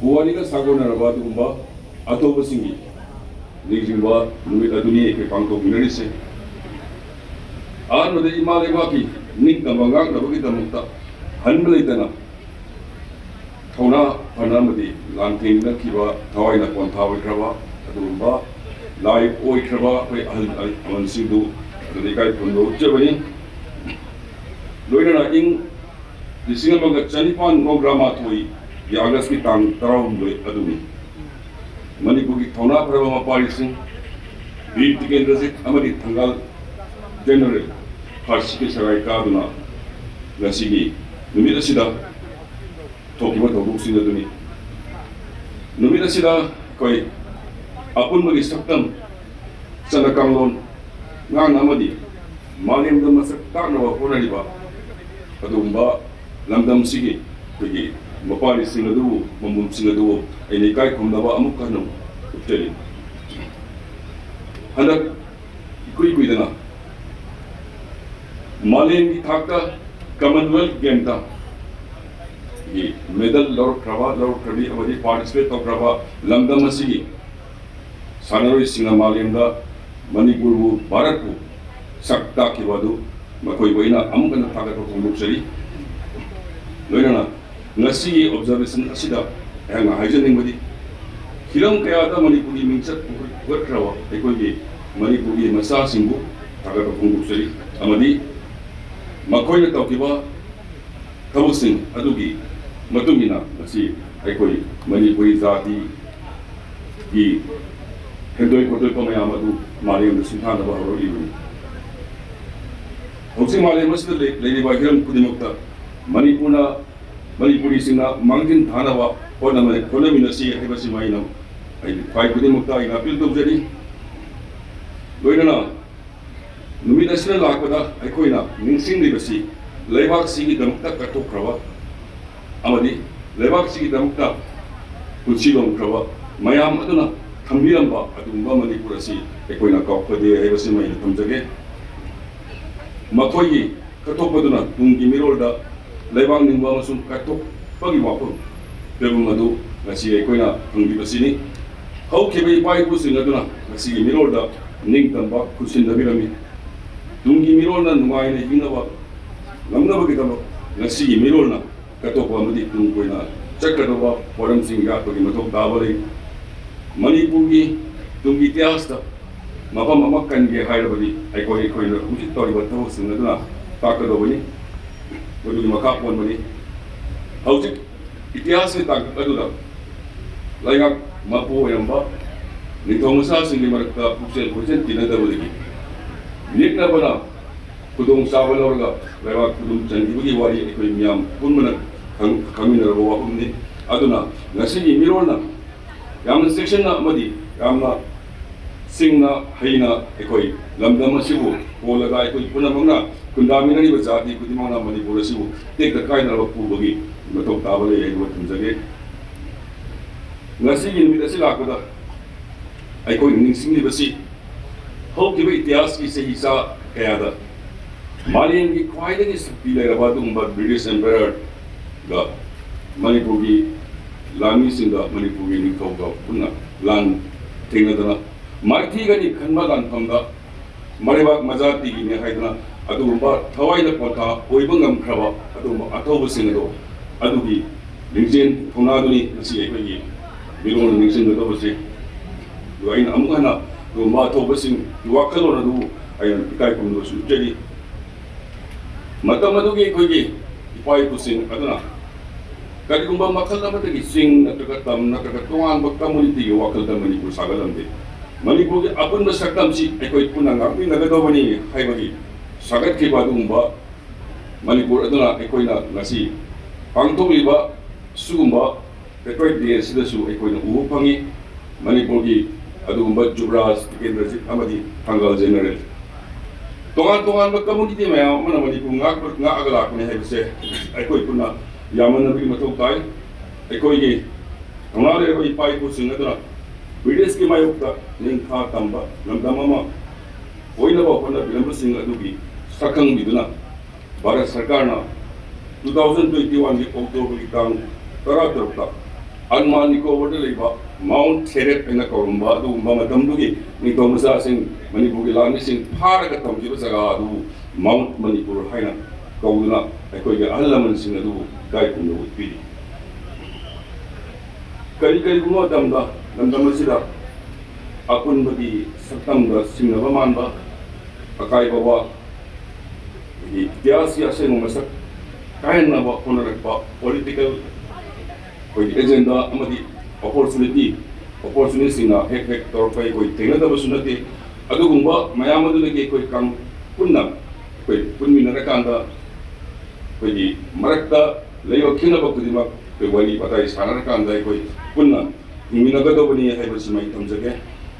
부안이가 사고 나라봐 두군바 아토버싱기 니징바 누이 아두니 그 방도 미너리세 아노데 이마레바키 닉담방강 나보기 담다 한블레이다나 타우나 파나마디 란테인나 키바 타와이나 콘타와이크라바 아두군바 라이 오이크라바 그 알만싱도 아두니카이 본도 쩌버니 로이나 잉 리싱어마가 짜니판 노그라마 토이 August ki tang taraw loy adumi Manipur ki thona prabha maparisin Veer Tikendra Singh amari thangal general Farsi ke sarai ka aduna Gasigi numida sida Tokiba thoguk sida aduni numida sida koi apun magi saktam Sanakanglon ngang amadi Malim da masak taknawa honariba adumba lamdam sige koi Mapari singadu, mamum singadu, ay kay kumdawa amuk kanong uteli. Handak ikuy dana. Malim ki thakta Commonwealth game ta. Ye medal lor krabi amadi participate to kraba lamdam masigi. Sanaroi singa malim da Manipur bu Bharat bu sakta ki wadu makoi boina amuk kanong thakta ko kumuk sari. Loina ngasi observation asida yang hajaning badi hilang kaya ada Manipuri mingsat berkrawa ekoi Manipuri masa singgu taga kunguk seri amadi makoi na taukiba tawusing adugi matungina ngasi ekoi Manipuri zati di hendoi kotoi pamayam adu mariam sintana ba ro ibu hoksi mariam masda lady ba hiram kudimukta Manipuri singna mangin thanawa honamane konaminasi hebasi mainam ai pai kudimukta ina appeal tawjari loinana numidasna lakpada aikoina ningsinglibasi leibak sigi damukta katokrawa amadi leibak sigi damukta pulsilom krawa mayam aduna thambiramba adumba Manipur asi aikoina kaupade hebasi maina thamjage makoi katokpaduna tungi mirolda Leibang ningba masung katok pagi wapun bebum madu ngasi ekoina pangbi basini hau kebe pai ku singaduna ngasi mirol da ning tamba kusin da birami dungi mirol na nungai ne hingawa lamna bagi tamba ngasi mirol na katok wa mudi tung koina chakado wa poram singa pagi matok dabali Manipur gi dungi tiasta mapa mamakan ge hairabadi ekoina uji tori bataw singaduna takado bani Waduh maka pun mani, haujik itias ni tak aduda, layak mapu yang ba, ni thongsa singi marka puksel pujen tina darudiki, nik na bana, kudung sawan orga, layak kudung candi bagi wari ekoi miam pun mana kami narawa pun ni, aduna ngasi mirol na, yang section na madi, yang na sing na haina ekoi lamdam sibu, pola ga ekoi puna mangna. Kundami ni berjati kuti mana Manipur sibu tek terkai dalam waktu bagi betul tabale yang buat menjaga ngasi ini tidak silak pada aiko ini singli besi hau kiba itias ki sehisa kaya ada Malian ki kuai dengan sepi lagi batu umbat British Emperor ga Manipur ki ꯂꯥꯟꯃꯤꯁꯤꯡꯒ ꯃꯅꯤꯄꯨꯔꯒꯤ ꯅꯤꯡꯊꯧꯒ ꯄꯨꯟꯅ ꯂꯥꯟ ꯊꯦꯡꯅꯗꯅ ꯃꯥꯏꯊꯤꯒꯅꯤ ꯈꯟꯕ ꯂꯥꯟꯐꯝꯗ ꯃꯔꯩꯕꯥꯛ ꯃꯖꯥꯇꯤꯒꯤꯅꯤ ꯍꯥꯏꯗꯅ ꯑꯗꯨꯒꯨꯝꯕ ꯊꯋꯥꯏꯅ ꯄꯣꯟꯊꯥ ꯑꯣꯏꯕ ꯉꯝꯈ꯭ꯔꯕ ꯑꯗꯨꯒꯨꯝꯕ ꯑꯊꯧꯕꯁꯤꯡ ꯑꯗꯣ ꯑꯗꯨꯒꯤ ꯂꯤꯡꯖꯦꯜ ꯊꯧꯅꯥꯗꯨꯅꯤ ꯉꯁꯤ ꯑꯩꯈꯣꯏꯒꯤ ꯃꯤꯔꯣꯟ ꯅꯤꯡꯁꯤꯡꯒꯗꯧꯕꯁꯦ ꯑꯗꯨꯒ ꯑꯩꯅ ꯑꯃꯨꯛ ꯍꯟꯅ ꯑꯗꯨꯒꯨꯝꯕ ꯑꯊꯧꯕꯁꯤꯡꯒꯤ ꯋꯥꯈꯜꯂꯣꯟ ꯑꯗꯨꯕꯨ ꯑꯩꯅ ꯏꯀꯥꯏ ꯈꯨꯝꯅꯕꯁꯨ ꯎꯠꯆꯔꯤ ꯃꯇꯝ ꯑꯗꯨꯒꯤ ꯑꯩꯈꯣꯏꯒꯤ ꯏꯄꯥ ꯏꯄꯨꯁꯤꯡ ꯑꯗꯨꯅ ꯀꯔꯤꯒꯨꯝꯕ ꯃꯈꯜ ꯑꯃꯗꯒꯤ ꯆꯤꯡ ꯅꯠꯇ꯭ꯔꯒ ꯇꯝ ꯅꯠꯇ꯭ꯔꯒ ꯇꯣꯉꯥꯟꯕ ꯀꯝꯃꯨꯅꯤꯇꯤꯒꯤ ꯋꯥꯈꯜꯗ ꯃꯅꯤꯄꯨꯔ ꯁꯥꯒꯠꯂꯝꯗꯦ ꯃꯅꯤꯄꯨꯔꯒꯤ ꯑꯄꯨꯟꯕ ꯁꯛꯇꯝꯁꯤ ꯑꯩꯈꯣꯏ ꯄꯨꯟꯅ ꯉꯥꯛꯃꯤꯟꯅꯒꯗꯧꯕꯅꯤ ꯍꯥꯏꯕꯒꯤ ꯁꯥꯒꯠꯈꯤꯕ ꯑꯗꯨꯒꯨꯝꯕ ꯃꯅꯤꯄꯨꯔ ꯑꯗꯨꯅ ꯑꯩꯈꯣꯏꯅ ꯉꯁꯤ ꯄꯥꯡꯊꯣꯛꯂꯤꯕ ꯁꯤꯒꯨꯝꯕ ꯄꯦꯇ꯭ꯔꯣꯏꯠ ꯗꯦ ꯑꯁꯤꯗꯁꯨ ꯑꯩꯈꯣꯏꯅ ꯎꯕ ꯐꯪꯉꯤ ꯃꯅꯤꯄꯨꯔꯒꯤ ꯑꯗꯨꯒꯨꯝꯕ ꯖꯨꯕꯔꯥꯖ ꯇꯤꯀꯦꯟꯗ꯭ꯔꯖꯤꯠ ꯑꯃꯗꯤ ꯊꯪꯒꯥꯜ ꯖꯦꯅꯔꯦꯜ तोान तोान कम्युनिटी मैम मनपुर ngaka लाने है अखोई पुनः यामनबी मथौ ताई अखोई थौना लेरबा इपा इपुसिंग अदुना ब्रिटिश की मायोक्ता निंखा तंबा लमदम अमा ओइनबा होनबिरंबसिंग अदुगी सखंबिदुना भारत सरकारना 2021 की अक्टोबर की तांग 13 अंडमान निकोबार लेबा माउंट थेरेट एना कौरंबा अदुगुंबा मतमदुगी निंथौ मसासिंग मणिपुर की लामिसिंग फारगा तमखिबा जगा अदु माउंट मणिपुर हाइना कौदुना अखोई अहल लमनसिंग अदु गाय कुंदो उत्पीरी करी करी गुमो दमदा लमदमसिदा अपुनबगी सक्तमदा सिंगबा मानबा अकाई बाबा इतिहास यासेंग मसक कायनबा होनरकबा पॉलिटिकल कोई एजेंडा अमदी अपॉर्चुनिटीसिंगना हेक हेक तौरपै कोई थेंगदबसु नते अदुगुंबा मयाम अदुदगी कोई कम पुन्ना कोई पुन्मिनरकांदा कोई मरक्ता लेयो खिनबा खुदिमक कोई वली पताई सानरकांदा कोई पुन्ना हिमिनगदबनी हैबसि मै तमजगे।